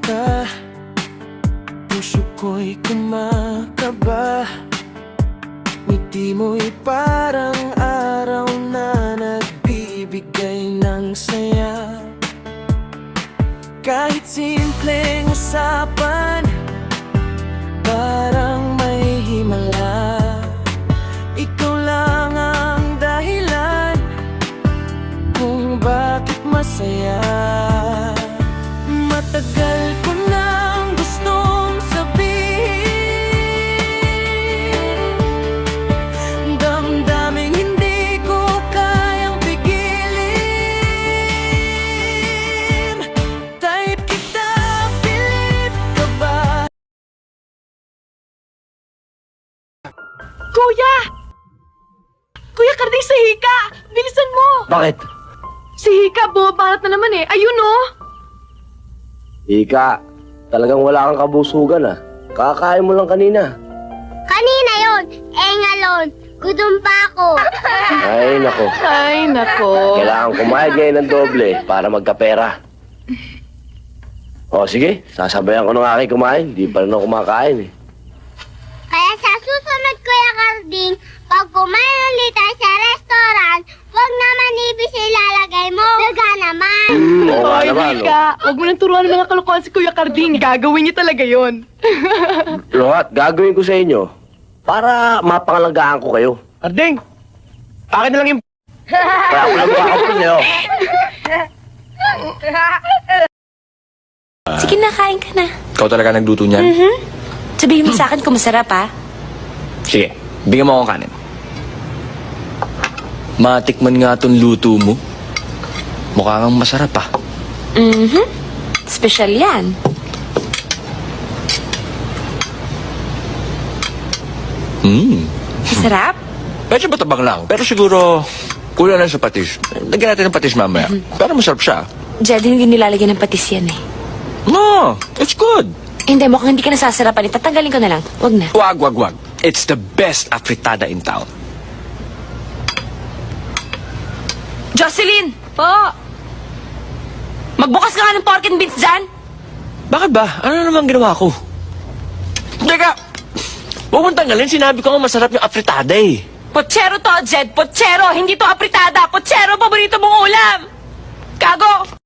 ka, puso ko'y kumakaba. Ngiti mo'y parang araw na nagbibigay ng saya. Kahit simpleng usapan, parang may himala. Ikaw lang ang dahilan kung bakit masaya. Matagal ko nang gustong sabihin, damdaming hindi ko kayang pigilin. Type kita, pilit ka ba? Kuya! Kuya Karding, si Hika! Bilisan mo! Bakit? Si Hika, bumabarat na naman eh. Ayun oh! Ika, talagang wala kang kabusugan ah. Kakain mo lang kanina. Kanina yon, ngalon. Gutom pa ako. Ay, nako. Ay, nako. Kailangan kumain ngayon ng doble para magkapera. O sige, sasabayan ko ng aking kumain. Di pa rin ako kumakain eh. Kaya sa susunod, Kuya Karding, pag kumain ulit tayo sa restaurant, huwag naman ibis ilalagay mo. Daga naman. Oo nga Hoy, naman. Hika! Huwag mo nang turuan ng mga kalokohan si Kuya Karding. Gagawin niya talaga yon. Rohat, gagawin ko sa inyo para mapangalagaan ko kayo. Arding! Akin na lang yung... Kaya ako lang makakapun sa'yo. Sige na, kain ka na. Ikaw talaga nagluto niyan? Sabihin mo sa akin kung masarap, ha? Sige, bigyan mo akong kanin. Matikman nga tong luto mo. Mukha kang masarap ah. Special yan. Masarap? Medyo matabang lang, pero siguro kulang lang sa patis. Lagyan natin ng patis mamaya. Pero masarap siya. Jed, hindi nilalagyan ng patis yan eh. No, it's good. Hindi, mukhang hindi ka nasasarapan. Tatanggalin ko na lang. Wag na. Wag. It's the best afritada in town. Jocelyn! Po! Magbukas ka nga ng pork and beans dyan! Bakit ba? Ano naman ginawa ko? Teka! Huwag mong tanggalin. Sinabi ko nga masarap yung afritada eh. Pochero to, Jed! Pochero! Hindi to apritada! Pochero! Paborito mong ulam! Kago!